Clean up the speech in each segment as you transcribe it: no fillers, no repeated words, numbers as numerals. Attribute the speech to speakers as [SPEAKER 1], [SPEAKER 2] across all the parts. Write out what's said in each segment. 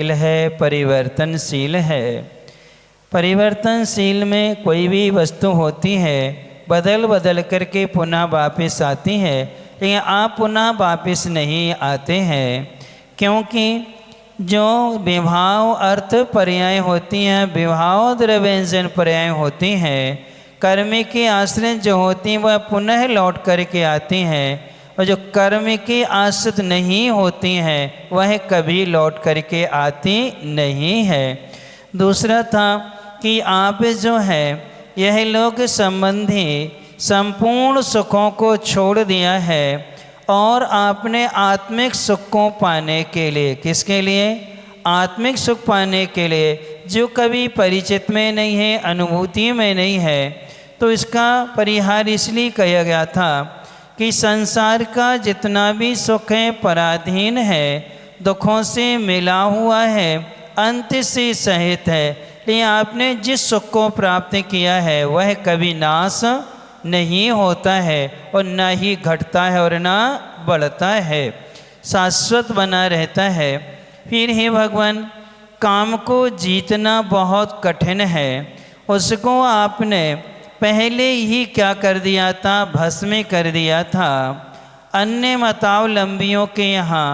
[SPEAKER 1] है, परिवर्तनशील है। परिवर्तनशील में कोई भी वस्तु होती है बदल बदल करके पुनः वापस आती है, लेकिन आप पुनः वापस नहीं आते हैं, क्योंकि जो विभाव अर्थ पर्याय होती हैं, विभाव द्रव्यंजन पर्याय होती हैं, कर्म के आश्रय जो होती हैं वह पुनः लौट करके आती हैं, और जो कर्म की आश्रित नहीं होती हैं वह कभी लौट करके आती नहीं है। दूसरा था कि आप जो है यह लोक संबंधी संपूर्ण सुखों को छोड़ दिया है और आपने आत्मिक सुख को पाने के लिए, किसके लिए? आत्मिक सुख पाने के लिए, जो कभी परिचित में नहीं है, अनुभूति में नहीं है। तो इसका परिहार इसलिए किया गया था कि संसार का जितना भी सुख है पराधीन है, दुखों से मिला हुआ है, अंत से सहित है, लेकिन आपने जिस सुख को प्राप्त किया है वह कभी नाश नहीं होता है और न ही घटता है और न बढ़ता है, शाश्वत बना रहता है। फिर हे भगवान, काम को जीतना बहुत कठिन है, उसको आपने पहले ही क्या कर दिया था? भस्म कर दिया था। अन्य मतावलंबियों के यहाँ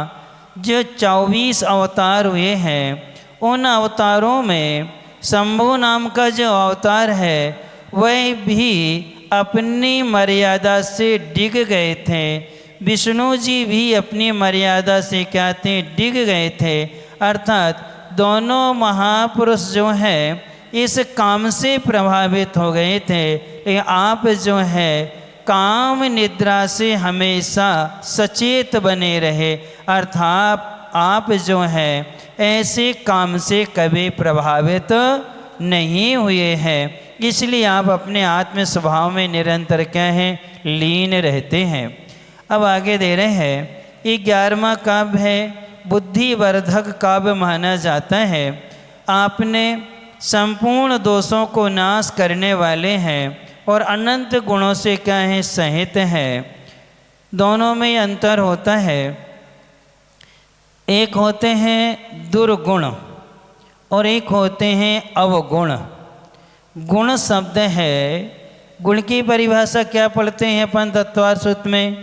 [SPEAKER 1] जो 24 अवतार हुए हैं, उन अवतारों में शंभु नाम का जो अवतार है वह भी अपनी मर्यादा से डिग गए थे। विष्णु जी भी अपनी मर्यादा से क्या थे? डिग गए थे। अर्थात दोनों महापुरुष जो हैं इस काम से प्रभावित हो गए थे, लेकिन आप जो है काम निद्रा से हमेशा सचेत बने रहे, अर्थात आप जो हैं ऐसे काम से कभी प्रभावित नहीं हुए हैं, इसलिए आप अपने आत्म स्वभाव में निरंतर क्या हैं? लीन रहते हैं। अब आगे दे रहे हैं, 11वां काव्य है, बुद्धिवर्धक काव्य माना जाता है। आपने संपूर्ण दोषों को नाश करने वाले हैं और अनंत गुणों से क्या है? सहित है। दोनों में अंतर होता है, एक होते हैं दुर्गुण और एक होते हैं अवगुण। गुण शब्द है, गुण की परिभाषा क्या पढ़ते हैं अपन तत्वार्थ सूत्र में?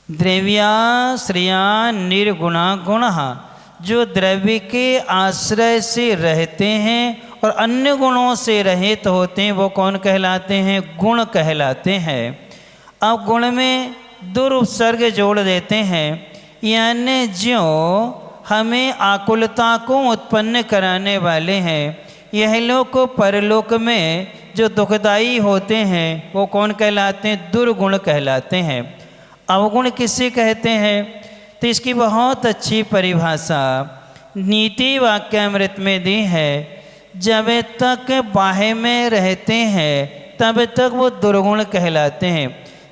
[SPEAKER 1] द्रव्याश्रया निर्गुणा गुणः, जो द्रव्य के आश्रय से रहते हैं और अन्य गुणों से रहित होते हैं, वो कौन कहलाते हैं? गुण कहलाते हैं। अब गुण में दुर्उपसर्ग जोड़ देते हैं, यानी जो हमें आकुलता को उत्पन्न कराने वाले हैं, यह लोक को परलोक में जो दुखदाई होते हैं वो कौन कहलाते हैं? दुर्गुण कहलाते हैं। अवगुण किसे कहते हैं? तो इसकी बहुत अच्छी परिभाषा नीति वाक्यामृत में दी है। जब तक बाह्य में रहते हैं तब तक वो दुर्गुण कहलाते हैं,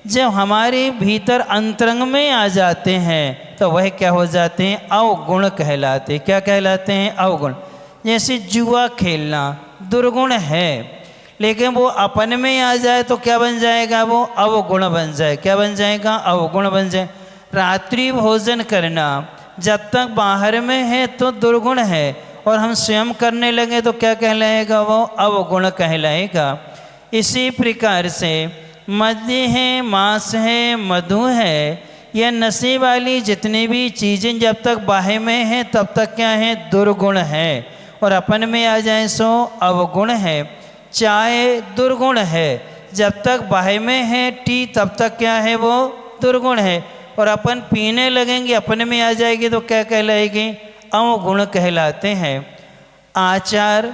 [SPEAKER 1] जब हमारे भीतर अंतरंग में आ जाते हैं तो वह क्या हो जाते हैं? अवगुण कहलाते। क्या कहलाते हैं? अवगुण। जैसे जुआ खेलना दुर्गुण है, लेकिन वो अपन में आ जाए तो क्या बन जाएगा? वो अवगुण बन जाए। क्या बन जाएगा? अवगुण बन जाए। रात्रि भोजन करना जब तक बाहर में है तो दुर्गुण है, और हम स्वयं करने लगे तो क्या कहलाएगा? वो अवगुण कहलाएगा। इसी प्रकार से मद्य है, मांस है, मधु है, यह नशे वाली जितनी भी चीज़ें जब तक बाह्य में हैं तब तक क्या है? दुर्गुण है, और अपन में आ जाए सो अवगुण है। चाय दुर्गुण है, जब तक बाह्य में है टी तब तक क्या है? वो दुर्गुण है, और अपन पीने लगेंगे अपने में आ जाएगी तो क्या कहलाएगी? अवगुण कहलाते हैं। आचार,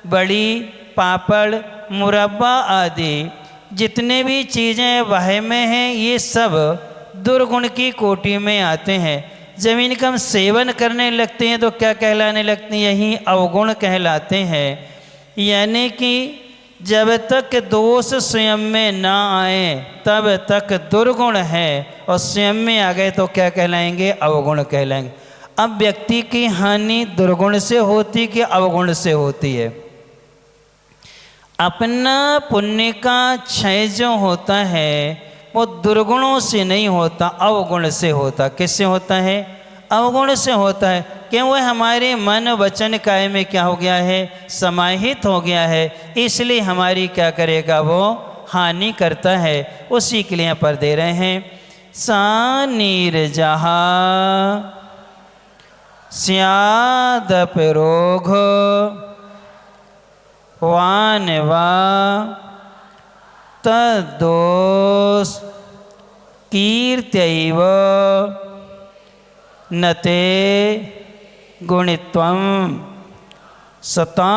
[SPEAKER 1] बड़ी, पापड़, मुरब्बा आदि जितने भी चीज़ें बाह्य में हैं ये सब दुर्गुण की कोटि में आते हैं। जब इनका हम सेवन करने लगते हैं तो क्या कहलाने लगते हैं? यही अवगुण कहलाते हैं। यानी कि जब तक दोष स्वयं में ना आए तब तक दुर्गुण है, और स्वयं में आ गए तो क्या कहलाएंगे? अवगुण कहलाएंगे। अब व्यक्ति की हानि दुर्गुण से होती कि अवगुण से होती है? अपना पुण्य का क्षय जो होता है वो दुर्गुणों से नहीं होता, अवगुण से होता। किससे होता है? अवगुण से होता है कि वह हमारे मन वचन काय में क्या हो गया है, समाहित हो गया है, इसलिए हमारी क्या करेगा, वो हानि करता है। उसी के लिए यहाँ पर दे रहे हैं, सा नीरजहा स्यादप रोग वानवा तद्दोष कीर्त्यैव नते गुणित्वं स्वतांबुराशेर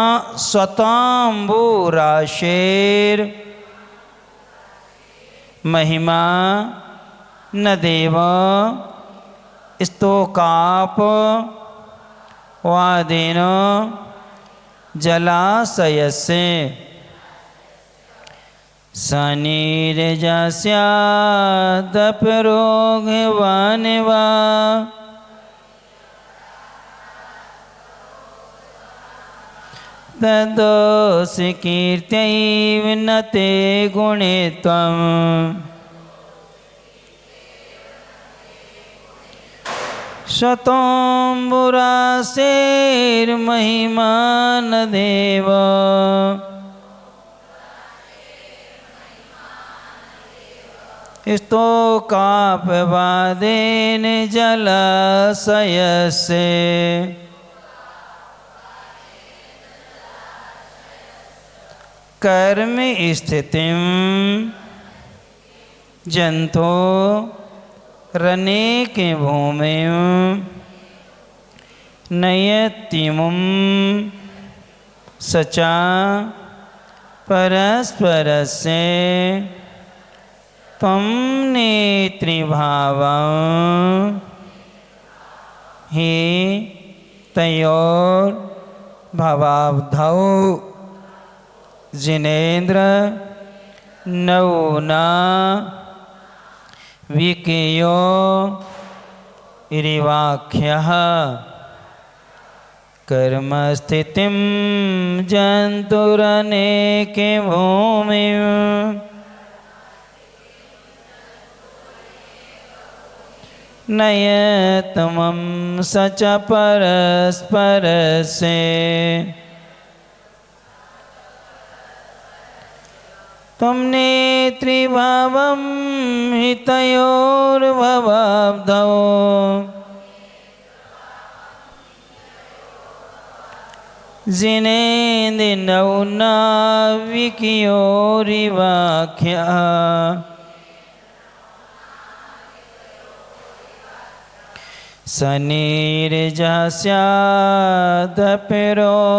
[SPEAKER 1] महिमा न देव स्तोकाप वादेन जलाशयस्य सनीरजस्यादपरोगवानवा तद्दोष कीर्त्यैव न ते गुणित्वम् शतोंबुरासेर्महिमा न देव स्तोकापवादेन जलाशयस्य कर्म स्थितिं जंतो रनेक भूमिं नयतिमुं सचा परस्परस्य त्वं नेत्रिभावं हि तयोर्भवाब्धौ जिनेन्द्र नौना विकेयो इरिवाख्यः कर्मस्थितिं जन्तुरनेके भूमिं नयतमं सच परस्परस्य त्वं नेत्रिभावं हि तयोर्भवाब्धौ जिनेन्द्रिनौ नाविकयोरिवाख्यः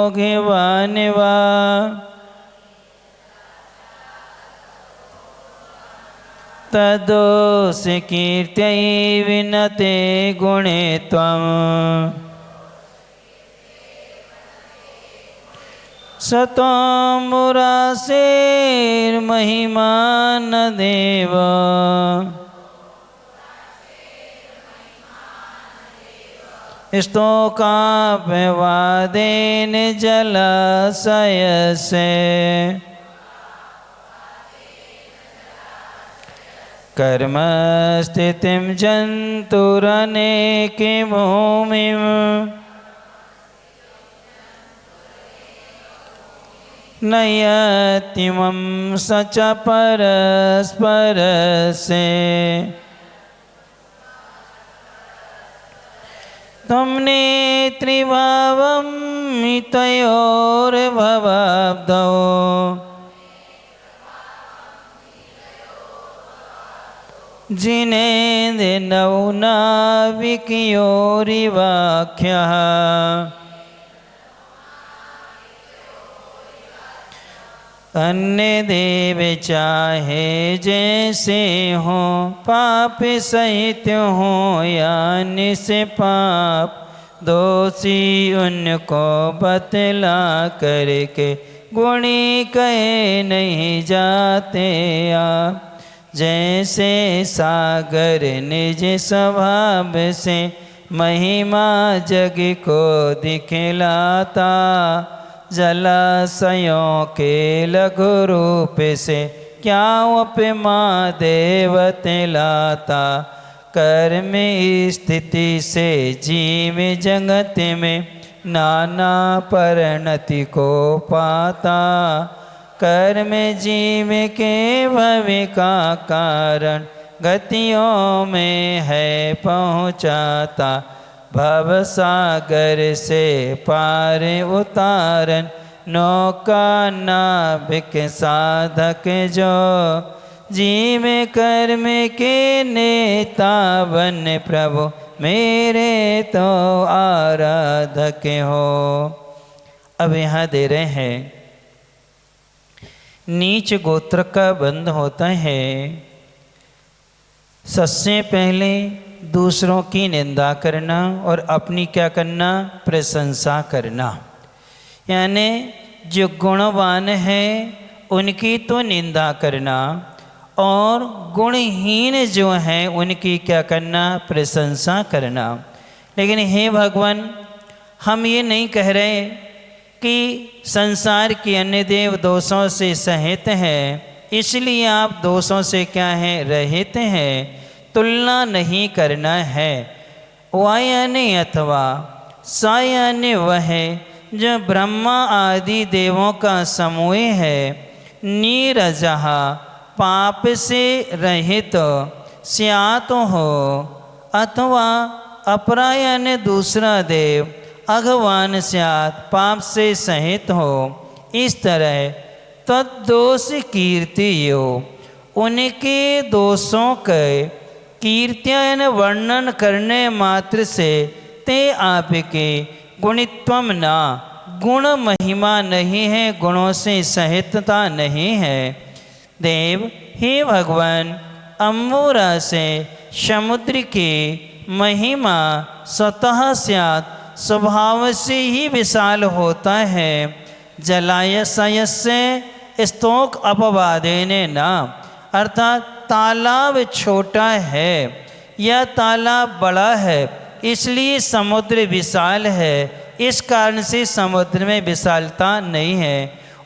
[SPEAKER 1] सनीरजस्यादपरोगवानवा तद्दोष कीर्त्यैव न ते गुणित्वम् शतोंबुरासेर्महिमा न देव स्तोकापवादेन जलाशयस्य कर्मस्थितिं जन्तुरनेके भूमिं नयतिमं सच परस्परस्य त्वं नेत्रिभावं हि तयोर्भवाब्धौ जिनेन्द्रिनौ नाविकयोरिवाख्यः अन्य देव चाहे जैसे हो पाप सहित हो या निष्पाप दोषी उनको बतला करके गुणी कहे नहीं जाते आप जैसे सागर निज स्वभाव से महिमा जग को दिखलाता जलाशयों के लघु रूप से क्या उपमा देवत लाता कर्म स्थिति से जीव जगत में नाना परिणति को पाता। कर्म जीव के भव का कारण गतियों में है पहुँचाता। भव सागर से पार उतारन नौका नाविक साधक जो। जीव कर्म के नेता बन प्रभु मेरे तो आराधक हो। अब यहाँ दे रहे हैं नीच गोत्र का बंध होता है। सबसे पहले दूसरों की निंदा करना और अपनी क्या करना, प्रशंसा करना। यानी जो गुणवान है उनकी तो निंदा करना और गुणहीन जो हैं उनकी क्या करना, प्रशंसा करना। लेकिन हे भगवान, हम ये नहीं कह रहे कि संसार के अन्य देव दोषों से सहित हैं, इसलिए आप दोषों से क्या हैं, रहित हैं। तुलना नहीं करना है। वायाने अथवा सायाने वह जो ब्रह्मा आदि देवों का समूह है, नीरजहा पाप से रहित स्यात हो, अथवा अपरायण दूसरा देव अघवान स्यात पाप से सहित हो। इस तरह तद्दोष कीर्तियो, उनके दोषों के कीर्तन वर्णन करने मात्र से ते आपके गुणित्वम ना, गुण महिमा नहीं है, गुणों से सहितता नहीं है। देव हे भगवान, अम्बुरा से समुद्र की महिमा स्वतः स्यात् स्वभाव से ही विशाल होता है। जलाशय से स्तोक अपवादेने ना, अर्थात तालाब छोटा है या तालाब बड़ा है इसलिए समुद्र विशाल है, इस कारण से समुद्र में विशालता नहीं है।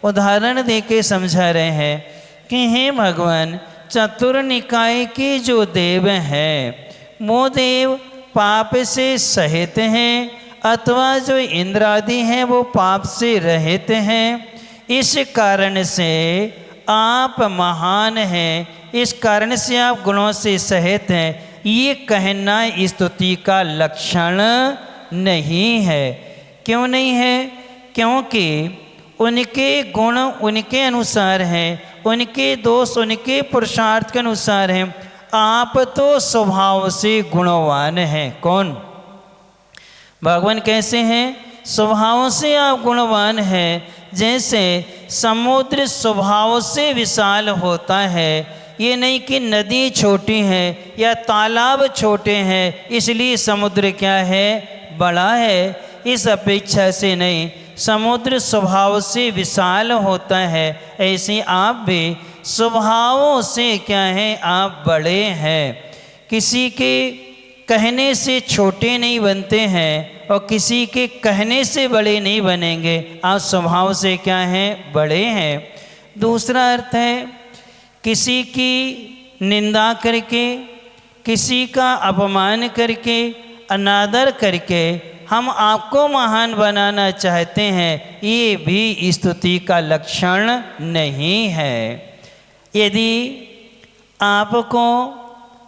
[SPEAKER 1] उदाहरण देके समझा रहे हैं कि हे भगवान, चतुर निकाय के जो देव हैं वो देव पाप से सहित हैं, अथवा जो इंद्र आदि हैं वो पाप से रहित हैं। इस कारण से आप महान हैं, इस कारण से आप गुणों से सहित हैं, ये कहना स्तुति का लक्षण नहीं है। क्यों नहीं है? क्योंकि उनके गुण उनके अनुसार हैं, उनके दोष उनके पुरुषार्थ के अनुसार हैं। आप तो स्वभाव से गुणवान हैं। कौन? भगवान कैसे हैं? स्वभाव से आप गुणवान हैं। जैसे समुद्र स्वभाव से विशाल होता है, ये नहीं कि नदी छोटी है या तालाब छोटे हैं इसलिए समुद्र क्या है, बड़ा है। इस अपेक्षा से नहीं, समुद्र स्वभाव से विशाल होता है, ऐसे आप भी स्वभावों से क्या हैं, आप बड़े हैं। किसी के कहने से छोटे नहीं बनते हैं और किसी के कहने से बड़े नहीं बनेंगे। आप स्वभाव से क्या हैं, बड़े हैं। दूसरा अर्थ है, किसी की निंदा करके, किसी का अपमान करके, अनादर करके हम आपको महान बनाना चाहते हैं, ये भी स्तुति का लक्षण नहीं है। यदि आपको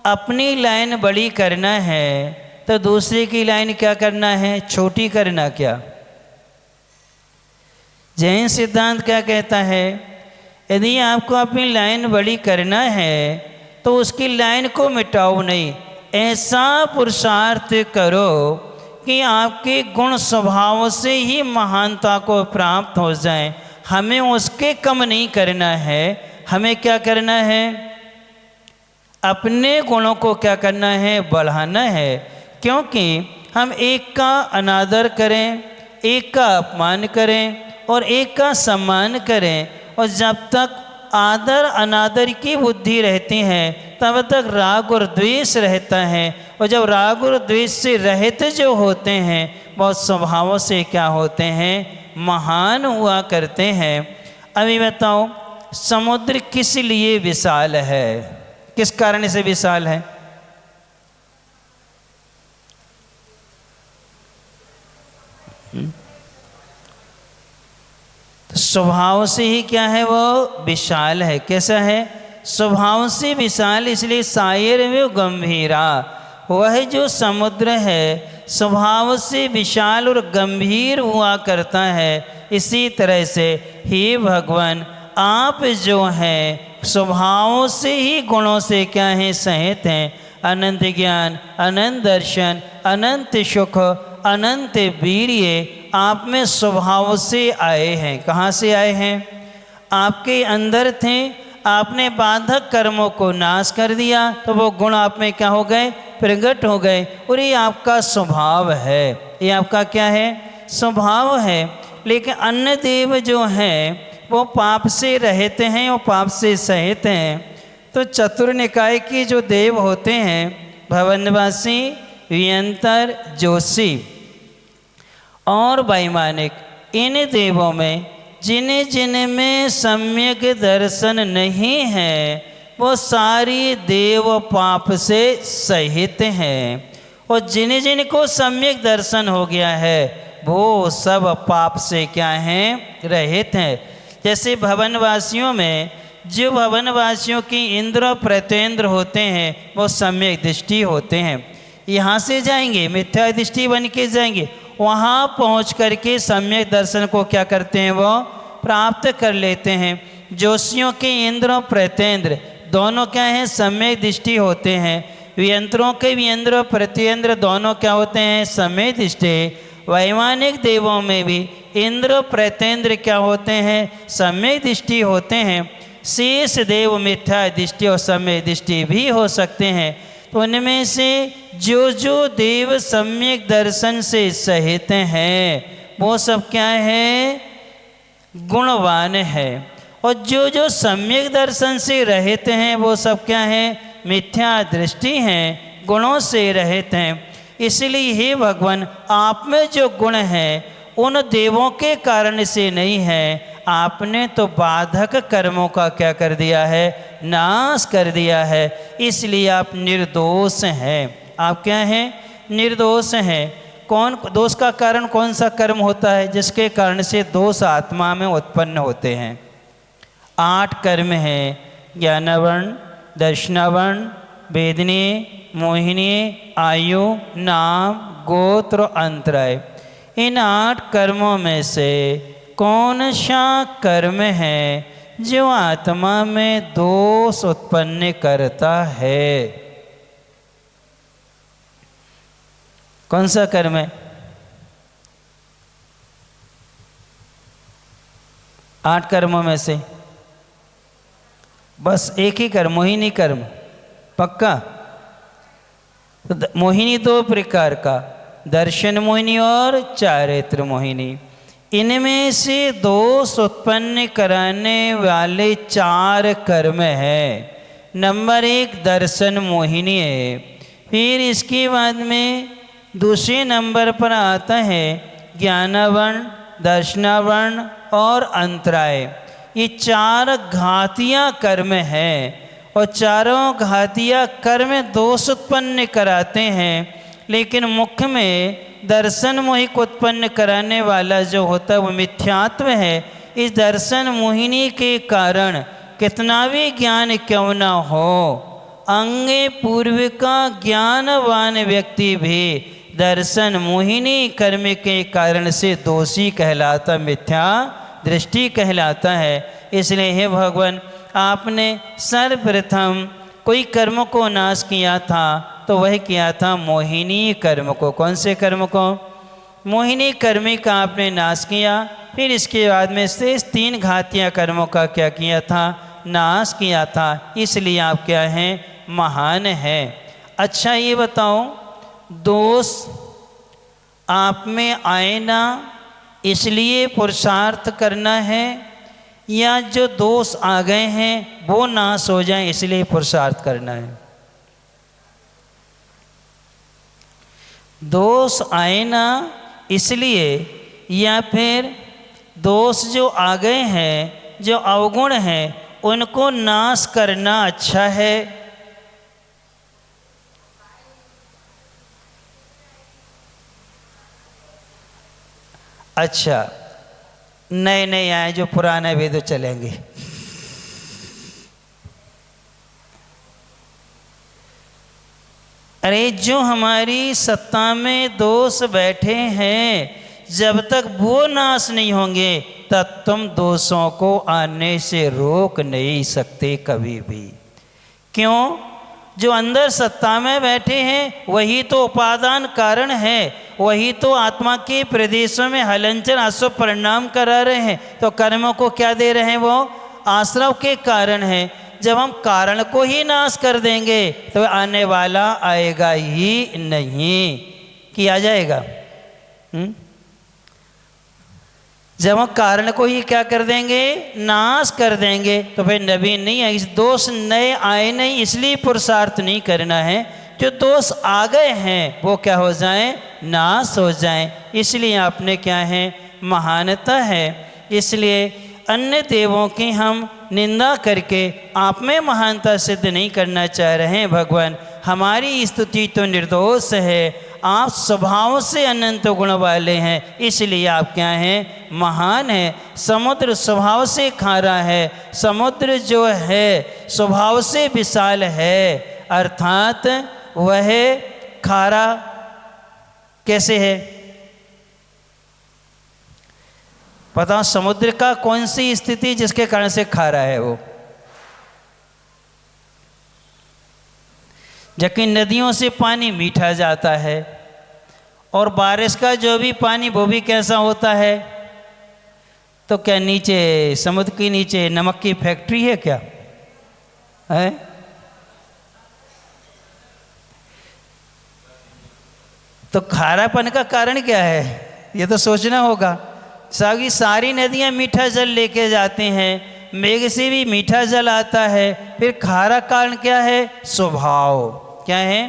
[SPEAKER 1] अपनी लाइन बड़ी करना है तो दूसरे की लाइन क्या करना है, छोटी करना। क्या जैन सिद्धांत क्या कहता है? यदि आपको अपनी लाइन बड़ी करना है तो उसकी लाइन को मिटाओ नहीं, ऐसा पुरुषार्थ करो कि आपके गुण स्वभाव से ही महानता को प्राप्त हो जाए। हमें उसके कम नहीं करना है, हमें क्या करना है, अपने गुणों को क्या करना है, बढ़ाना है। क्योंकि हम एक का अनादर करें, एक का अपमान करें और एक का सम्मान करें, और जब तक आदर अनादर की बुद्धि रहती है तब तक राग और द्वेष रहता है। और जब राग और द्वेष से रहित जो होते हैं बहुत स्वभाव से क्या होते हैं, महान हुआ करते हैं। अभी बताओ, समुद्र किस लिए विशाल है, किस कारण से विशाल है? तो स्वभाव से ही क्या है, वो विशाल है। कैसा है? स्वभाव से विशाल, इसलिए सायर में गंभीरा। वह जो समुद्र है स्वभाव से विशाल और गंभीर हुआ करता है, इसी तरह से हे भगवान आप जो हैं स्वभाव से ही गुणों से क्या हैं, सहित हैं। अनंत ज्ञान, अनंत दर्शन, अनंत सुख, अनंत वीर्य आप में स्वभाव से आए हैं। कहाँ से आए हैं? आपके अंदर थे, आपने बाधक कर्मों को नाश कर दिया तो वो गुण आप में क्या हो गए, प्रकट हो गए। और ये आपका स्वभाव है, ये आपका क्या है, स्वभाव है। लेकिन अन्य देव जो हैं वो पाप से रहते हैं, वो पाप से सहित हैं। तो चतुर निकाय के जो देव होते हैं, भवनवासी, वियंतर, जोशी और वैमानिक, इन देवों में जिन्हें सम्यक दर्शन नहीं है वो सारी देव पाप से सहित हैं। और जिनको सम्यक दर्शन हो गया है वो सब पाप से क्या हैं, रहित हैं। जैसे भवनवासियों में जो भवनवासियों की इंद्र प्रत्येंद्र होते हैं वो सम्यक दृष्टि होते हैं। यहाँ से जाएंगे मिथ्या दृष्टि बन के जाएंगे, वहाँ पहुँच करके सम्यक दर्शन को क्या करते हैं, वो प्राप्त कर लेते हैं। जोशियों के इंद्र प्रत्येंद्र दोनों क्या हैं, सम्यक दृष्टि होते हैं। वियंत्रों के वियंत्र प्रत्येंद्र दोनों क्या होते हैं, सम्यक दृष्टि। वैमानिक देवों में भी इंद्र प्रत्येंद्र क्या होते हैं, सम्यक दृष्टि होते हैं। शेष देव मिथ्या दृष्टि और सम्यक दृष्टि भी हो सकते हैं। तो उनमें से जो देव सम्यक दर्शन से सहित हैं वो सब क्या है, गुणवान है। और जो सम्यक दर्शन से रहित हैं वो सब क्या है, मिथ्या दृष्टि हैं, गुणों से रहित हैं। इसलिए हे भगवान आप में जो गुण हैं उन देवों के कारण से नहीं है, आपने तो बाधक कर्मों का क्या कर दिया है, नाश कर दिया है। इसलिए आप निर्दोष हैं। आप क्या हैं, निर्दोष हैं। कौन दोष का कारण कौन सा कर्म होता है जिसके कारण से दोष आत्मा में उत्पन्न होते हैं? 8 कर्म हैं, ज्ञानवर्ण, दर्शनावर्ण, वेदनी, मोहिनी, आयु, नाम, गोत्र, अंतराय। इन 8 कर्मों में से कौन सा कर्म है जो आत्मा में दोष उत्पन्न करता है? कौन सा कर्म है? 8 कर्मों में से बस एक ही कर्म, मोहिनी कर्म। पक्का? तो मोहिनी 2 प्रकार का, दर्शन मोहिनी और चारित्र मोहिनी। इनमें से दोष उत्पन्न कराने वाले 4 कर्म हैं। नंबर 1 दर्शन मोहिनी है। फिर इसके बाद में दूसरे नंबर पर आता है ज्ञानवर्ण, दर्शनावर्ण और अंतराय। ये 4 घातिया कर्म हैं और चारों घातिया कर्म दोष उत्पन्न कराते हैं। लेकिन मुख्य में दर्शन मोहिक उत्पन्न कराने वाला जो होता है वो मिथ्यात्व है। इस दर्शन मोहिनी के कारण कितना भी ज्ञान क्यों न हो, अंगे पूर्व का ज्ञानवान व्यक्ति भी दर्शन मोहिनी कर्म के कारण से दोषी कहलाता, मिथ्या दृष्टि कहलाता है। इसलिए हे भगवान आपने सर्वप्रथम कोई कर्म को नाश किया था तो वह किया था मोहिनी कर्म को। कौन से कर्म को? मोहिनी कर्म का आपने नाश किया। फिर इसके बाद में शेष 3 घातिया कर्मों का क्या किया था, नाश किया था। इसलिए आप क्या हैं, महान हैं। अच्छा ये बताओ, दोष आप में आए ना इसलिए पुरुषार्थ करना है, या जो दोष आ गए हैं वो नाश हो जाए इसलिए पुरुषार्थ करना है? दोष आए ना इसलिए, या फिर दोष जो आ गए हैं, जो अवगुण हैं, उनको नाश करना अच्छा है? अच्छा, नए नए आए जो पुराने वेद चलेंगे। अरे जो हमारी सत्ता में दोष बैठे हैं, जब तक वो नाश नहीं होंगे तब तुम दोषों को आने से रोक नहीं सकते कभी भी। क्यों? जो अंदर सत्ता में बैठे हैं वही तो उपादान कारण है, वही तो आत्मा के प्रदेशों में हलनचल अशुभ परिणाम करा रहे हैं। तो कर्मों को क्या दे रहे हैं? वो आश्रव के कारण है। जब हम कारण को ही नाश कर देंगे तो आने वाला आएगा ही नहीं कि आ जाएगा। जब हम कारण को ही क्या कर देंगे? नाश कर देंगे, तो फिर नवीन नहीं है। इस दोष नए आए नहीं, इसलिए पुरुषार्थ नहीं करना है। जो दोष आ गए हैं वो क्या हो जाएं? नाश हो जाएं। इसलिए आपने क्या है? महानता है। इसलिए अन्य देवों की हम निंदा करके आप में महानता सिद्ध नहीं करना चाह रहे हैं। भगवान, हमारी स्तुति तो निर्दोष है, आप स्वभाव से अनंत गुण वाले हैं, इसलिए आप क्या हैं? महान हैं। समुद्र स्वभाव से खारा है, समुद्र जो है स्वभाव से विशाल है, अर्थात वह खारा कैसे है? बताओ, समुद्र का कौन सी स्थिति जिसके कारण से खारा है वो? जबकि नदियों से पानी मीठा जाता है और बारिश का जो भी पानी वो भी कैसा होता है? तो क्या नीचे समुद्र के नीचे नमक की फैक्ट्री है क्या है? तो खारापन का कारण क्या है? ये तो सोचना होगा। सारी नदियां मीठा जल लेके जाते हैं, मेघ से भी मीठा जल आता है, फिर खारा कारण क्या है? स्वभाव। क्या है?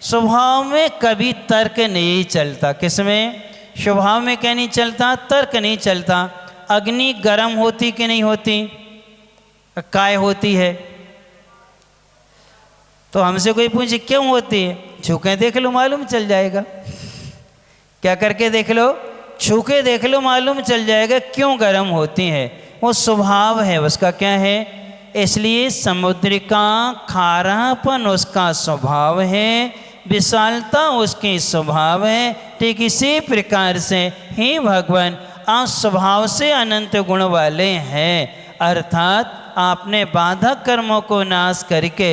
[SPEAKER 1] स्वभाव में कभी तर्क नहीं चलता। किसमें? स्वभाव में क्या नहीं चलता? तर्क नहीं चलता। अग्नि गर्म होती कि नहीं होती? काय होती है? तो हमसे कोई पूछे क्यों होती है, छू के देख लो मालूम चल जाएगा। क्या करके देख लो? छू के देख लो मालूम चल जाएगा क्यों गर्म होती है। वो स्वभाव है उसका। क्या है? इसलिए समुद्र का खारापन उसका स्वभाव है, विशालता उसकी स्वभाव है। ठीक इसी प्रकार से ही भगवान आप स्वभाव से अनंत गुण वाले हैं, अर्थात आपने बाधक कर्मों को नाश करके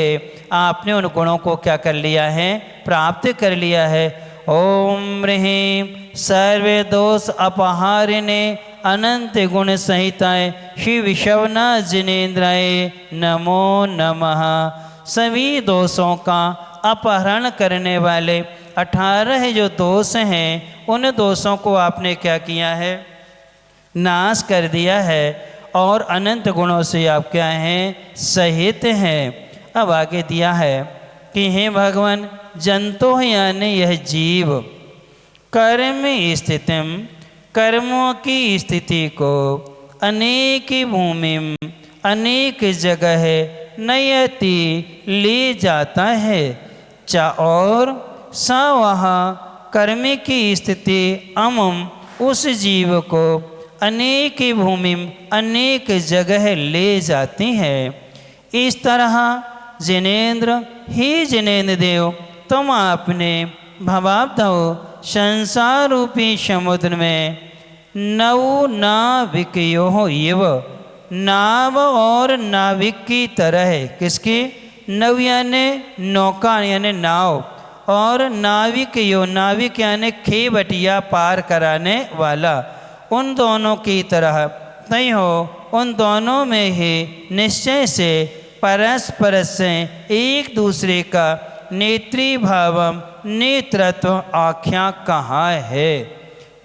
[SPEAKER 1] आपने उन गुणों को क्या कर लिया है? प्राप्त कर लिया है। ओम ह्रीं सर्वे दोष अपहारिणे अनंत गुण सहिताय श्री विषवना जिनेन्द्राय नमो नमः। सभी दोषों का अपहरण करने वाले 18 जो दोष हैं उन दोषों को आपने क्या किया है? नाश कर दिया है और अनंत गुणों से आप क्या हैं? सहित हैं। अब आगे दिया है कि हे भगवान, जंतु यानी यह जीव कर्म स्थितिम, कर्मों की स्थिति को अनेक भूमि अनेक जगह नयति ले जाता है। और सा वहाँ कर्म की स्थिति अमम उस जीव को अनेक भूमि अनेक जगह ले जाती है। इस तरह जिनेन्द्र ही जिनेन्द्र देव, तुम आपने भवाब्धौ संसार रूपी समुद्र में नव नाविकयो इव, नाव और नाविक की तरह। किसकी? नव यानी नौका यानी नाव, और नाविक यो, नाविक यानी खेवटिया पार कराने वाला, उन दोनों की तरह नहीं हो। उन दोनों में ही निश्चय से परस्पर से एक दूसरे का नेत्री भावम नेतृत्व आख्या कहाँ है।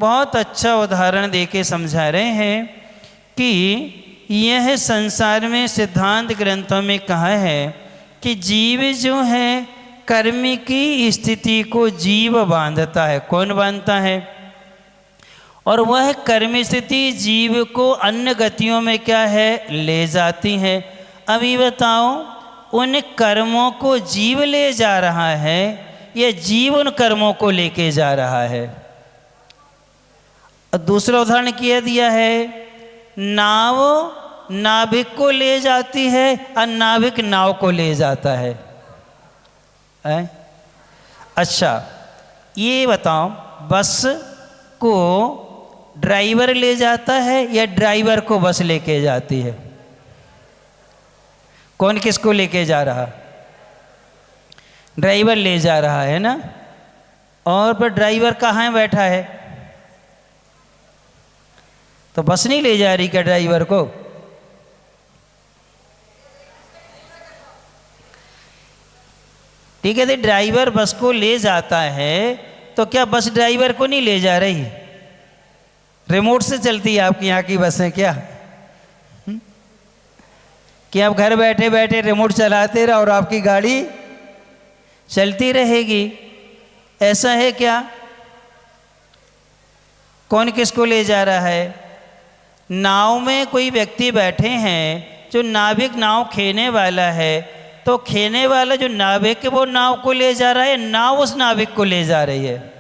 [SPEAKER 1] बहुत अच्छा उदाहरण देके समझा रहे हैं कि यह संसार में सिद्धांत ग्रंथों में कहा है कि जीव जो है कर्म की स्थिति को जीव बांधता है। कौन बांधता है? और वह कर्म स्थिति जीव को अन्य गतियों में क्या है? ले जाती है। अभी बताओ, उन कर्मों को जीव ले जा रहा है या जीव उन कर्मों को लेके जा रहा है? और दूसरा उदाहरण किया दिया है, नाव नाविक को ले जाती है और नाविक नाव को ले जाता है। अच्छा ये बताओ, बस को ड्राइवर ले जाता है या ड्राइवर को बस लेके जाती है? कौन किसको लेके जा रहा? ड्राइवर ले जा रहा है ना। और पर ड्राइवर कहाँ बैठा है? तो बस नहीं ले जा रही क्या ड्राइवर को? ठीक है, तो ड्राइवर बस को ले जाता है तो क्या बस ड्राइवर को नहीं ले जा रही? रिमोट से चलती है आपकी यहाँ की बसें क्या? कि आप घर बैठे बैठे रिमोट चलाते रहो और आपकी गाड़ी चलती रहेगी, ऐसा है क्या? कौन किसको ले जा रहा है? नाव में कोई व्यक्ति बैठे हैं, जो नाविक नाव खेने वाला है, तो खेने वाला जो नाविक है वो नाव को ले जा रहा है, नाव उस नाविक को ले जा रही है।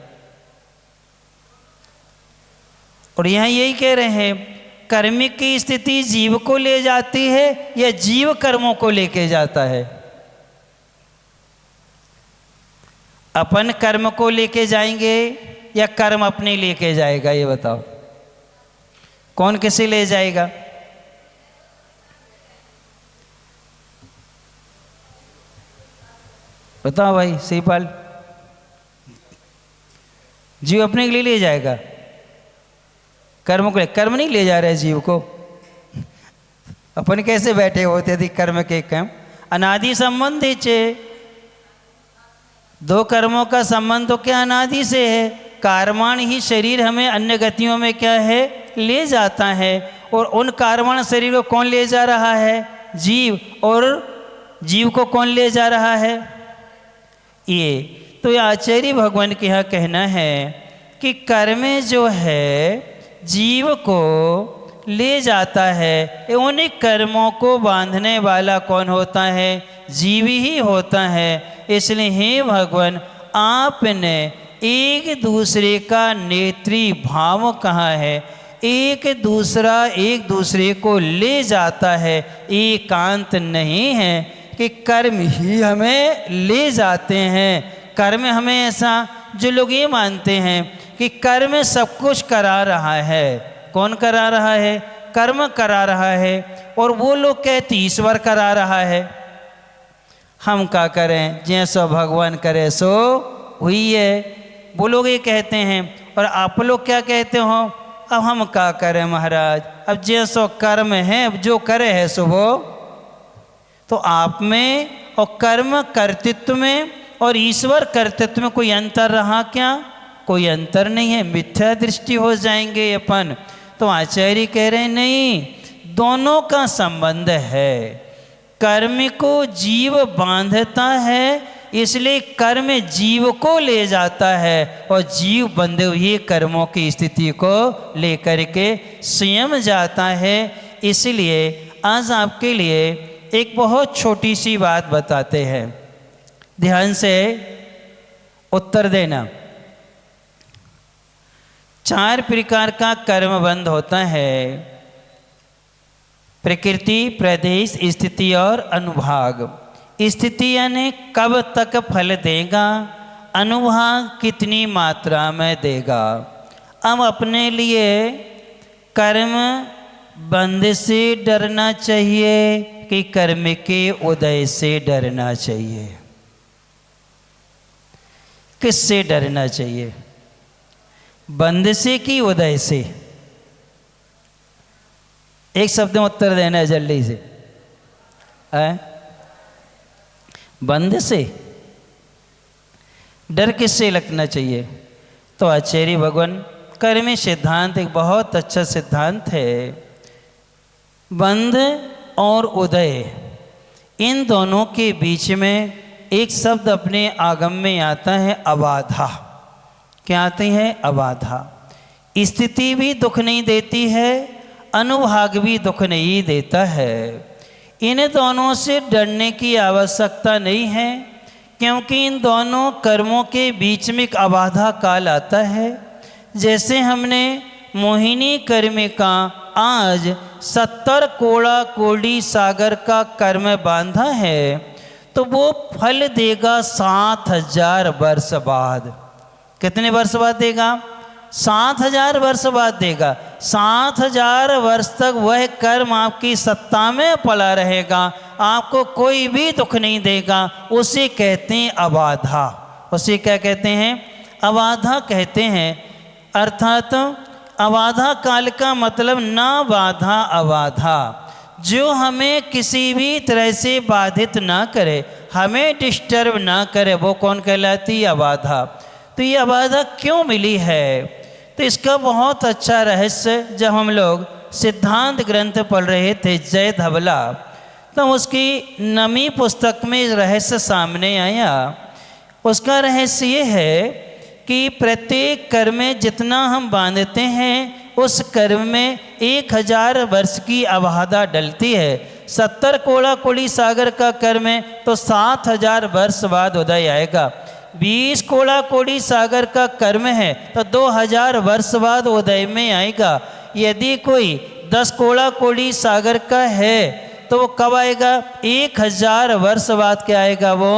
[SPEAKER 1] और यहाँ यही कह रहे हैं, कर्म की स्थिति जीव को ले जाती है या जीव कर्मों को लेके जाता है? अपन कर्म को लेके जाएंगे या कर्म अपने लेके जाएगा? ये बताओ, कौन किसे ले जाएगा? बताओ भाई शिवपाल। जीव अपने के लिए ले जाएगा, कर्म को। कर्म नहीं ले जा रहे जीव को। अपन कैसे बैठे होते थे कर्म के काम? अनादि संबंध चे, दो कर्मों का संबंध तो क्या अनादि से है। कार्माण ही शरीर हमें अन्य गतियों में क्या है, ले जाता है। और उन कार्माण शरीर को कौन ले जा रहा है? जीव। और जीव को कौन ले जा रहा है? ये तो आचार्य भगवान के यहाँ कहना है कि कर्म जो है जीव को ले जाता है। उन्हीं कर्मों को बांधने वाला कौन होता है? जीव ही होता है। इसलिए हे भगवान, आपने एक दूसरे का नेत्री भाव कहा है, एक दूसरे को ले जाता है। एकांत नहीं है कि कर्म ही हमें ले जाते हैं। कर्म हमें ऐसा, जो लोग ये मानते हैं कि कर्म सब कुछ करा रहा है। कौन करा रहा है? कर्म करा रहा है। और वो लोग कहते ईश्वर करा रहा है। हम क्या करें, जैसो भगवान करे सो हुई है, वो लोग ये कहते हैं। और आप लोग क्या कहते हो? अब हम क्या करें महाराज, अब जैसो कर्म है, जो करे है सो वो। तो आप में और कर्म कर्तृत्व में और ईश्वर कर्तृत्व में कोई अंतर रहा क्या? कोई अंतर नहीं है। मिथ्या दृष्टि हो जाएंगे अपन। तो आचार्य कह रहे हैं नहीं, दोनों का संबंध है। कर्म को जीव बांधता है, इसलिए कर्म जीव को ले जाता है और जीव बंधे हुए कर्मों की स्थिति को लेकर के स्वयं जाता है। इसलिए आज आपके लिए एक बहुत छोटी सी बात बताते हैं, ध्यान से उत्तर देना। 4 प्रकार का कर्म बंध होता है: प्रकृति, प्रदेश, स्थिति और अनुभाग। स्थिति यानी कब तक फल देगा, अनुभाग कितनी मात्रा में देगा। अब अपने लिए कर्म बंध से डरना चाहिए कि कर्म के उदय से डरना चाहिए? किससे डरना चाहिए, बंध से कि उदय से? एक शब्द में उत्तर देना है जल्दी से। बंध से। डर किससे लगना चाहिए? तो आचार्य भगवान कर्म सिद्धांत एक बहुत अच्छा सिद्धांत है। बंध और उदय, इन दोनों के बीच में एक शब्द अपने आगम में आता है, अबाधा। क्या आती है? अबाधा। स्थिति भी दुख नहीं देती है, अनुभाग भी दुख नहीं देता है। इन दोनों से डरने की आवश्यकता नहीं है, क्योंकि इन दोनों कर्मों के बीच में एक अबाधा काल आता है। जैसे हमने मोहिनी कर्म का आज 70 कोड़ा कोड़ी सागर का कर्म बांधा है तो वो फल देगा 7000 वर्ष बाद। कितने वर्ष बाद देगा? 7000 वर्ष बाद देगा। 7000 वर्ष तक वह कर्म आपकी सत्ता में पड़ा रहेगा, आपको कोई भी दुख नहीं देगा। उसे कहते हैं अबाधा। उसे क्या कहते हैं? अबाधा कहते हैं। अर्थात अबाधा काल का मतलब ना बाधा अबाधा, जो हमें किसी भी तरह से बाधित ना करे, हमें डिस्टर्ब ना करे, वो कौन कहलाती है? अबाधा। तो ये अबाधा क्यों मिली है? तो इसका बहुत अच्छा रहस्य जब हम लोग सिद्धांत ग्रंथ पढ़ रहे थे जय धवला, तो उसकी नवी पुस्तक में रहस्य सामने आया। उसका रहस्य ये है कि प्रत्येक कर्म में जितना हम बांधते हैं उस कर्म में 1000 वर्ष की अबाधा डलती है। 70 कोड़ा कोड़ी सागर का कर्म है तो 7000 वर्ष बाद उदय आएगा। 20 कोड़ा कोड़ी सागर का कर्म है तो 2000 वर्ष बाद उदय में आएगा। यदि कोई 10 कोड़ा कोड़ी सागर का है तो वो कब आएगा? 1000 वर्ष बाद क्या आएगा? वो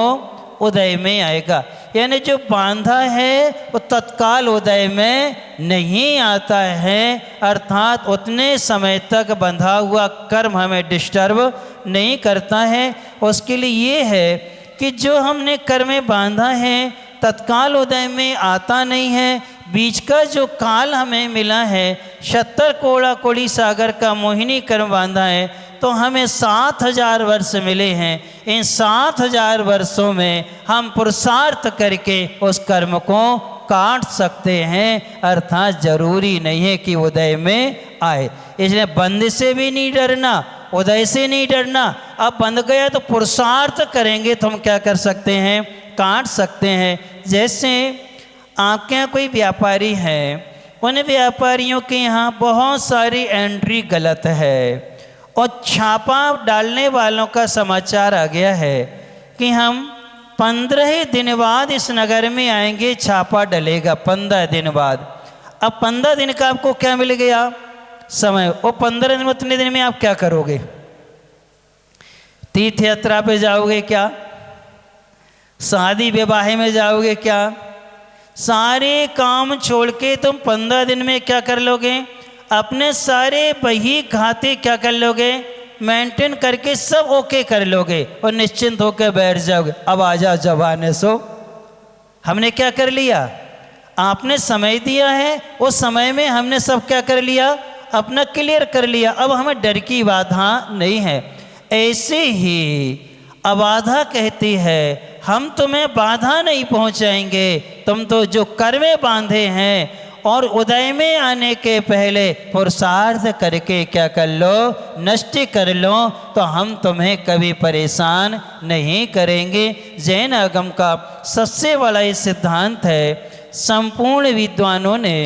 [SPEAKER 1] उदय में आएगा। यानी जो बांधा है वो तत्काल उदय में नहीं आता है, अर्थात उतने समय तक बंधा हुआ कर्म हमें डिस्टर्ब नहीं करता है। उसके लिए ये है कि जो हमने कर्म बांधा है तत्काल उदय में आता नहीं है। बीच का जो काल हमें मिला है 70 कोड़ा कोड़ी सागर का मोहिनी कर्म बांधा है तो हमें 7000 वर्ष मिले हैं। इन 7000 वर्षों में हम पुरुषार्थ करके उस कर्म को काट सकते हैं, अर्थात जरूरी नहीं है कि उदय में आए। इसलिए बंद से भी नहीं डरना, उदय से नहीं डरना। अब बंद गया तो पुरुषार्थ करेंगे तो हम क्या कर सकते हैं? काट सकते हैं। जैसे आपके यहाँ कोई व्यापारी है, उन व्यापारियों के यहाँ बहुत सारी एंट्री गलत है और छापा डालने वालों का समाचार आ गया है कि हम 15 दिन बाद इस नगर में आएंगे, छापा डलेगा 15 दिन बाद। अब 15 दिन का आपको क्या मिल गया? समय। और 15 दिन, उतने दिन में आप क्या करोगे? तीर्थ यात्रा पे जाओगे क्या? शादी विवाह में जाओगे क्या? सारे काम छोड़ के तुम 15 दिन में क्या कर लोगे? अपने सारे बही खाते क्या कर लोगे? मेंटेन करके सब ओके कर लोगे और निश्चिंत होकर बैठ जाओगे। अब आजा जवाने सो। हमने क्या कर लिया? आपने समय दिया है, उस समय में हमने सब क्या कर लिया? अपना क्लियर कर लिया। अब हमें डर की बाधा नहीं है। ऐसे ही अबाधा कहती है हम तुम्हें बाधा नहीं पहुंचाएंगे, तुम तो जो कर्मे बांधे हैं और उदय में आने के पहले पुरुषार्थ करके क्या कर लो? नष्ट कर लो, तो हम तुम्हें कभी परेशान नहीं करेंगे। जैन आगम का सबसे बड़ा ये सिद्धांत है। संपूर्ण विद्वानों ने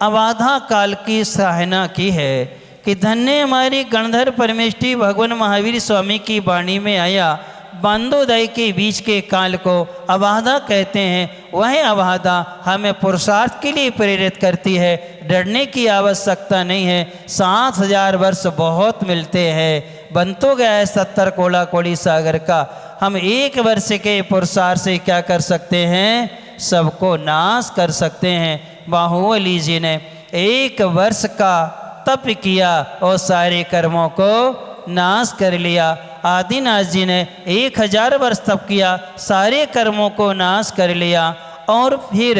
[SPEAKER 1] अबाधा काल की सराहना की है कि धन्य हमारी गणधर परमेष्ठी भगवान महावीर स्वामी की वाणी में आया, बंदोदय के बीच के काल को अबाधा कहते हैं। वह अबाधा हमें पुरुषार्थ के लिए प्रेरित करती है, डरने की आवश्यकता नहीं है। 7000 वर्ष बहुत मिलते हैं। बन तो गया है 70 कोड़ा कोड़ी सागर का। हम 1 वर्ष के पुरुषार्थ से क्या कर सकते हैं? सबको नाश कर सकते हैं। बाहुबली जी ने 1 वर्ष का तप किया और सारे कर्मों को नाश कर लिया। आदिनाथ जी ने 1000 वर्ष तप किया, सारे कर्मों को नाश कर लिया। और फिर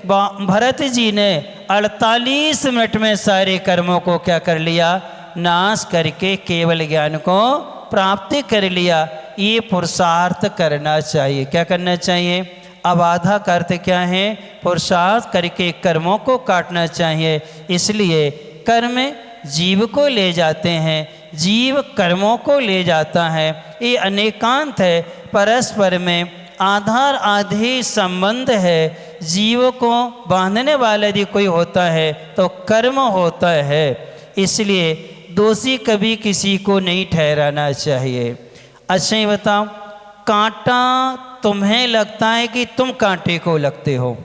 [SPEAKER 1] भरत जी ने 48 मिनट में सारे कर्मों को क्या कर लिया? नाश करके केवल ज्ञान को प्राप्ति कर लिया। ये पुरुषार्थ करना चाहिए। क्या करना चाहिए? अबाधा का अर्थ क्या है? पुरुषार्थ करके कर्मों को काटना चाहिए। इसलिए कर्म जीव को ले जाते हैं, जीव कर्मों को ले जाता है। ये अनेकांत है, परस्पर में आधार आधे संबंध है। जीव को बांधने वाला यदि कोई होता है तो कर्म होता है। इसलिए दोषी कभी किसी को नहीं ठहराना चाहिए। अच्छा ये बताओ, कांटा तुम्हें लगता है कि तुम कांटे को लगते हो?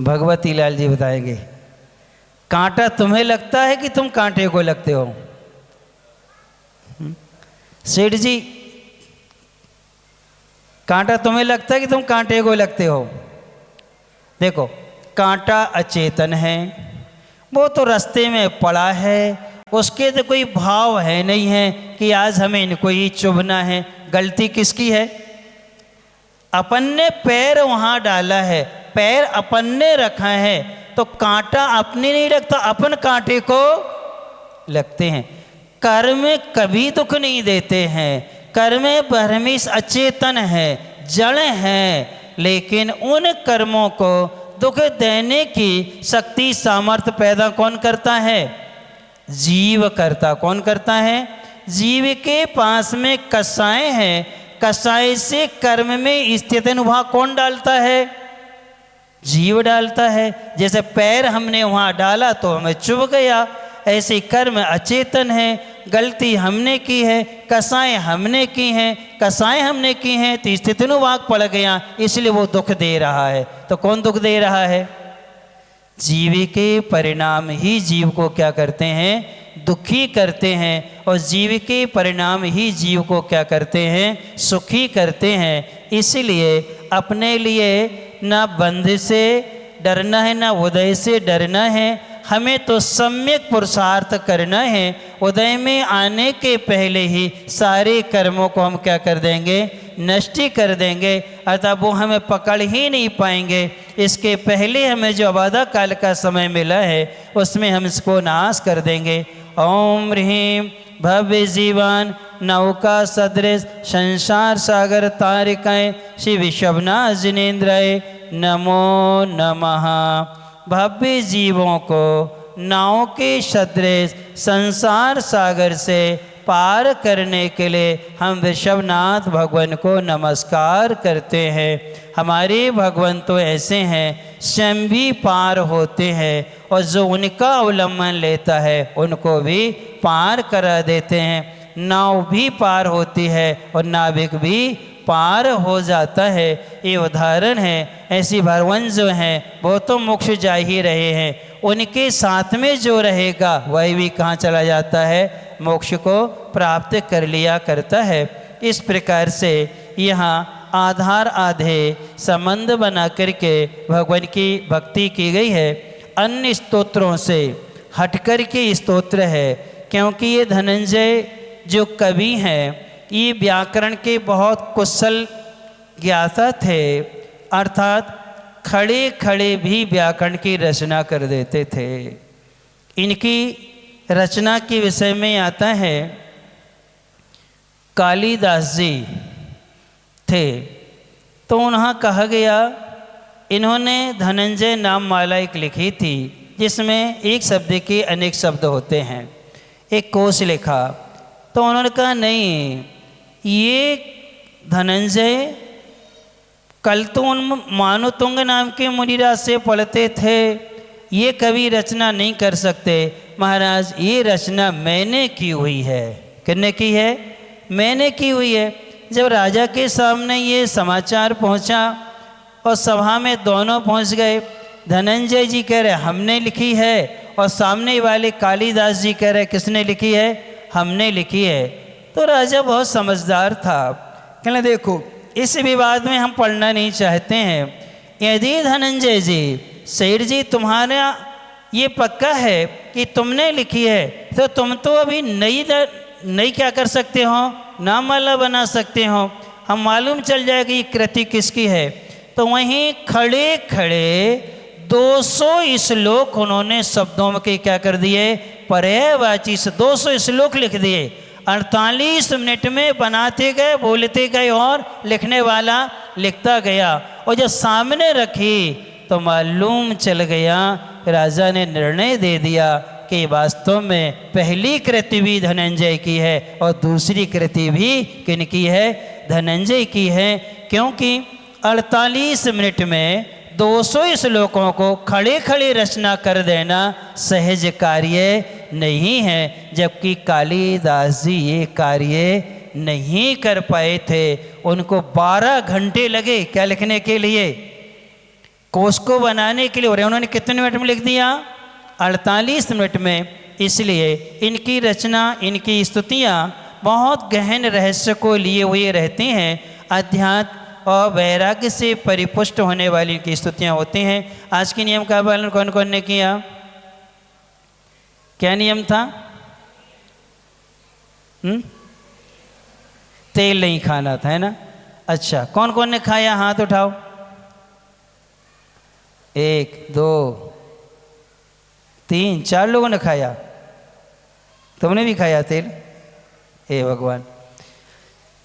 [SPEAKER 1] भगवती लाल जी बताएंगे। कांटा तुम्हें लगता है कि तुम कांटे को लगते हो? सेठ जी, कांटा तुम्हें लगता है कि तुम कांटे को लगते हो? देखो, कांटा अचेतन है, वो तो रास्ते में पड़ा है, उसके तो कोई भाव है नहीं है कि आज हमें इनको ही चुभना है। गलती किसकी है? अपन ने पैर वहाँ डाला है, पैर अपन ने रखा है, तो कांटा अपने नहीं लगता, अपन कांटे को लगते हैं। कर्म कभी दुख नहीं देते हैं, कर्म बरहमीस अचेतन है, जड़ है, लेकिन उन कर्मों को दुख देने की शक्ति सामर्थ्य पैदा कौन करता है? जीव करता। कौन करता है? जीव के पास में कषाय है, कषाय से कर्म में स्थित अनुभाव कौन डालता है? जीव डालता है। जैसे पैर हमने वहाँ डाला तो हमें चुभ गया, ऐसे कर्म अचेतन है, गलती हमने की है, कषाय हमने की हैं, कषाय हमने की हैं तो स्थिति अनुभाग पड़ गया, इसलिए वो दुख दे रहा है। तो कौन दुख दे रहा है? जीव के परिणाम ही जीव को क्या करते हैं? दुखी करते हैं, और जीव के परिणाम ही जीव को क्या करते हैं? सुखी करते हैं। इसलिए अपने लिए ना बंध से डरना है, ना उदय से डरना है, हमें तो सम्यक पुरुषार्थ करना है। उदय में आने के पहले ही सारे कर्मों को हम क्या कर देंगे? नष्ट कर देंगे, अतः वो हमें पकड़ ही नहीं पाएंगे। इसके पहले हमें जो अबाधा काल का समय मिला है उसमें हम इसको नाश कर देंगे। ओम ह्रीं भव्य जीवन नौका सदृश संसार सागर तारिकाएँ श्री विश्वनाथ जिनेन्द्राय नमो नमः। भव्य जीवों को नाव के सदृश संसार सागर से पार करने के लिए हम विश्वनाथ भगवान को नमस्कार करते हैं। हमारे भगवान तो ऐसे हैं, स्वयं भी पार होते हैं, और जो उनका अवलंबन लेता है उनको भी पार करा देते हैं। नाव भी पार होती है और नाविक भी पार हो जाता है। ये उदाहरण है। ऐसी भगवान जो हैं वो तो मोक्ष जा ही रहे हैं, उनके साथ में जो रहेगा वह भी कहाँ चला जाता है? मोक्ष को प्राप्त कर लिया करता है। इस प्रकार से यहाँ आधार आधे संबंध बना करके भगवान की भक्ति की गई है। अन्य स्तोत्रों से हटकर के स्तोत्र है, क्योंकि ये धनंजय जो कवि हैं ये व्याकरण के बहुत कुशल ज्ञाता थे, अर्थात खड़े खड़े भी व्याकरण की रचना कर देते थे। इनकी रचना के विषय में आता है, कालिदास जी थे तो उन्हें कहा गया, इन्होंने धनंजय नाम माला एक लिखी थी जिसमें एक शब्द के अनेक शब्द होते हैं, एक कोश लिखा। तो उन्होंने कहा नहीं, ये धनंजय कल तो उन मानुतुंग नाम के मुनिराज से पढ़ते थे, ये कभी रचना नहीं कर सकते। महाराज ये रचना मैंने की हुई है। किसने की है? मैंने की हुई है। जब राजा के सामने ये समाचार पहुंचा और सभा में दोनों पहुंच गए, धनंजय जी कह रहे हमने लिखी है, और सामने वाले कालिदास जी कह रहे किसने लिखी है? हमने लिखी है। तो राजा बहुत समझदार था, कहने देखो इस विवाद में हम पढ़ना नहीं चाहते हैं। यदि धनंजय जी सेठ जी तुम्हारा ये पक्का है कि तुमने लिखी है, तो तुम तो अभी नई क्या कर सकते हो? नाममाला बना सकते हो, हम मालूम चल जाएगा ये कृति किसकी है। तो वहीं खड़े खड़े 200 श्लोक उन्होंने शब्दों के क्या कर दिए? पर्यायवाची से 200 श्लोक लिख दिए। 48 मिनट में बनाते गए, बोलते गए और लिखने वाला लिखता गया। और जब सामने रखी तो मालूम चल गया, राजा ने निर्णय दे दिया कि वास्तव में पहली कृति भी धनंजय की है और दूसरी कृति भी किनकी है? धनंजय की है। क्योंकि 48 मिनट में 200 श्लोकों को खड़े खड़े रचना कर देना सहज कार्य नहीं है, जबकि कालिदास जी ये कार्य नहीं कर पाए थे। उनको 12 घंटे लगे क्या लिखने के लिए? कोष को बनाने के लिए, और उन्होंने कितने मिनट में लिख दिया? 48 मिनट में। इसलिए इनकी रचना, इनकी स्तुतियाँ बहुत गहन रहस्य को लिए हुए रहती हैं। अध्यात्म और वैराग्य से परिपुष्ट होने वाली इनकी स्तुतियाँ होती हैं। आज के नियम का पालन कौन कौन ने किया? क्या नियम था? तेल नहीं खाना था, है ना? अच्छा, कौन कौन ने खाया? हाथ उठाओ। 1 2 3 4 लोगों ने खाया। तुमने भी खाया तेल? हे भगवान,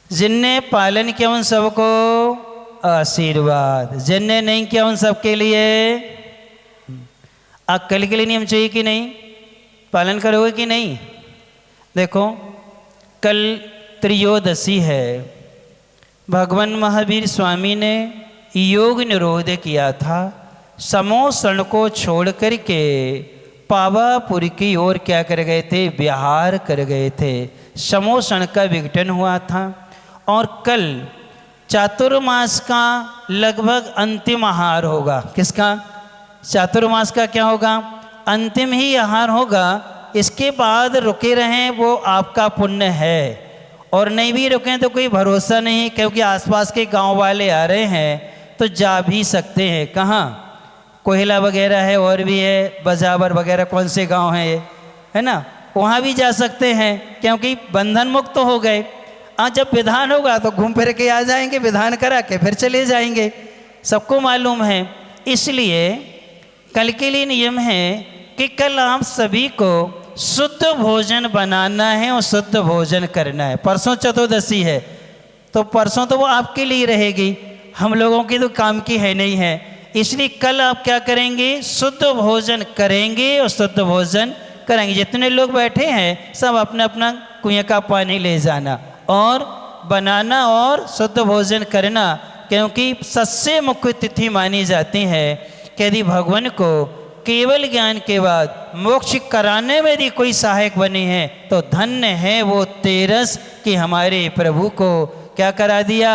[SPEAKER 1] जिनने पालन किया उन सबको आशीर्वाद, जिनने नहीं किया उन सबके लिए कल के लिए नियम चाहिए कि नहीं? पालन करोगे कि नहीं? देखो, कल त्रयोदशी है। भगवान महावीर स्वामी ने योग निरोध किया था। समोसण को छोड़ करके पावापुर की ओर क्या कर गए थे? विहार कर गए थे। समोसण का विघटन हुआ था। और कल चातुर्मास का लगभग अंतिम आहार होगा। किसका? चातुर्मास का क्या होगा? अंतिम ही आहार होगा। इसके बाद रुके रहें वो आपका पुण्य है, और नहीं भी रुकें तो कोई भरोसा नहीं, क्योंकि आसपास के गांव वाले आ रहे हैं तो जा भी सकते हैं। कहाँ? कोयला वगैरह है, और भी है बजावर वगैरह, कौन से गांव हैं ये, है ना? वहाँ भी जा सकते हैं, क्योंकि बंधन मुक्त तो हो गए। आज जब विधान होगा तो घूम फिर के आ जाएंगे, विधान करा के फिर चले जाएंगे, सबको मालूम है। इसलिए कल के लिए नियम है कि कल आप सभी को शुद्ध भोजन बनाना है और शुद्ध भोजन करना है। परसों चतुर्दशी है, तो परसों तो वो आपके लिए रहेगी, हम लोगों की तो काम की है नहीं है। इसलिए कल आप क्या करेंगे? शुद्ध भोजन करेंगे और शुद्ध भोजन करेंगे। जितने लोग बैठे हैं सब अपना अपना कुएं का पानी ले जाना और बनाना और शुद्ध भोजन करना, क्योंकि सबसे मुख्य तिथि मानी जाती है कि यदि भगवान को केवल ज्ञान के बाद मोक्ष कराने में यदि कोई सहायक बने हैं तो धन्य है वो तेरस कि हमारे प्रभु को क्या करा दिया?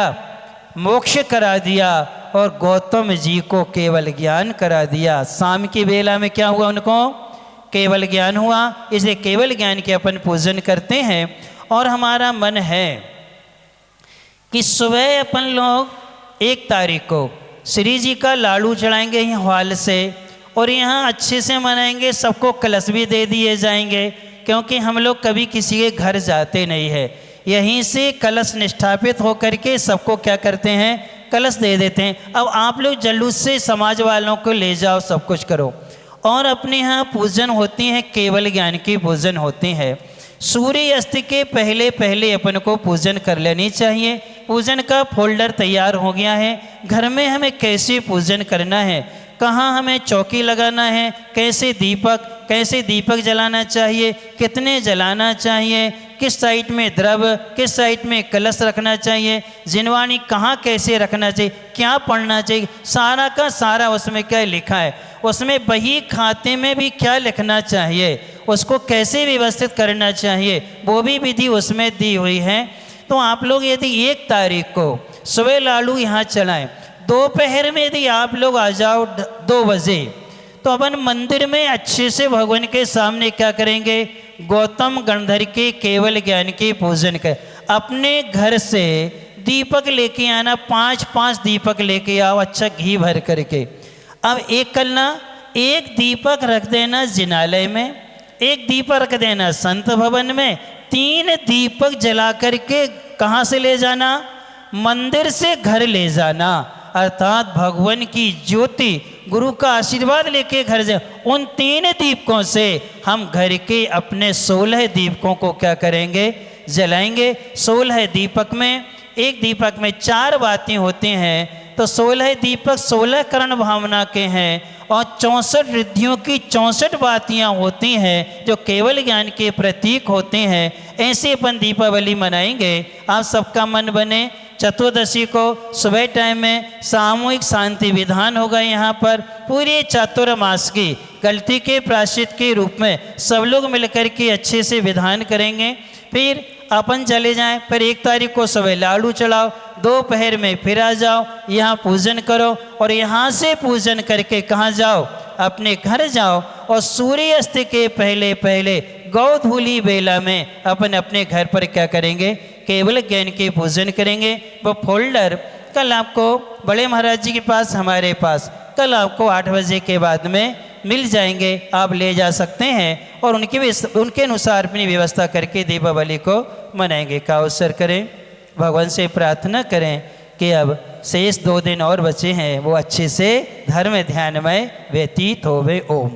[SPEAKER 1] मोक्ष करा दिया, और गौतम जी को केवल ज्ञान करा दिया। शाम की बेला में क्या हुआ? उनको केवल ज्ञान हुआ। इसलिए केवल ज्ञान के अपन पूजन करते हैं। और हमारा मन है कि सुबह अपन लोग 1 तारीख को श्री जी का लाडू चढ़ाएंगे यहाँ हॉल से, और यहाँ अच्छे से मनाएंगे। सबको कलश भी दे दिए जाएंगे, क्योंकि हम लोग कभी किसी के घर जाते नहीं है। यहीं से कलश निष्ठापित होकर के सबको क्या करते हैं? कलश दे देते हैं। अब आप लोग जल्लूस से समाज वालों को ले जाओ, सब कुछ करो। और अपने यहाँ पूजन होती है, केवल ज्ञान की पूजन होती है। सूर्य अस्त के पहले पहले अपन को पूजन कर लेनी चाहिए। पूजन का फोल्डर तैयार हो गया है। घर में हमें कैसे पूजन करना है, कहाँ हमें चौकी लगाना है, कैसे दीपक जलाना चाहिए, कितने जलाना चाहिए, किस साइड में द्रव्य, किस साइड में कलश रखना चाहिए, जिनवाणी कहाँ कैसे रखना चाहिए, क्या पढ़ना चाहिए, सारा का सारा उसमें क्या लिखा है। उसमें बही खाते में भी क्या लिखना चाहिए, उसको कैसे व्यवस्थित करना चाहिए, वो भी विधि उसमें दी हुई है। तो आप लोग यदि 1 तारीख को सुबह लाडू यहाँ चलाएं, दोपहर में यदि आप लोग आ जाओ 2 बजे, तो अपन मंदिर में अच्छे से भगवान के सामने क्या करेंगे? गौतम गणधर के केवल ज्ञान के पूजन कर। अपने घर से दीपक लेके आना, 5-5 दीपक लेके आओ, अच्छा घी भर करके। अब एक दीपक रख देना जिनालय में, एक दीपक रख देना संत भवन में, 3 दीपक जला करके कहाँ से ले जाना? मंदिर से घर ले जाना। अर्थात भगवान की ज्योति, गुरु का आशीर्वाद लेके घर जाए। उन 3 दीपकों से हम घर के अपने 16 दीपकों को क्या करेंगे? जलाएंगे। 16 दीपक में, एक दीपक में 4 बातें होती हैं, तो 16 दीपक 16 करण भावना के हैं, और 64 रिद्धियों की 64 बातियाँ होती हैं जो केवल ज्ञान के प्रतीक होते हैं। ऐसे अपन दीपावली मनाएंगे। आप सबका मन बने। चतुर्दशी को सुबह टाइम में सामूहिक शांति विधान होगा। यहाँ पर पूरे चातुर्मास की गलती के प्रायश्चित के रूप में सब लोग मिलकर के अच्छे से विधान करेंगे। फिर अपन चले जाएं। फिर 1 तारीख को सुबह लाडू चढ़ाओ, दोपहर में फिर आ जाओ, यहाँ पूजन करो और यहाँ से पूजन करके कहाँ जाओ, अपने घर जाओ और सूर्यास्त के पहले पहले गौधूली बेला में अपन अपने घर पर क्या करेंगे, केवल ज्ञान के पूजन करेंगे। वो फोल्डर कल आपको बड़े महाराज जी के पास, हमारे पास कल आपको 8 बजे के बाद में मिल जाएंगे, आप ले जा सकते हैं और उनके अनुसार अपनी व्यवस्था करके दीपावली को मनाएंगे का अवसर करें। भगवान से प्रार्थना करें कि अब शेष 2 दिन और बचे हैं वो अच्छे से धर्म ध्यान में व्यतीत होवे। ओम।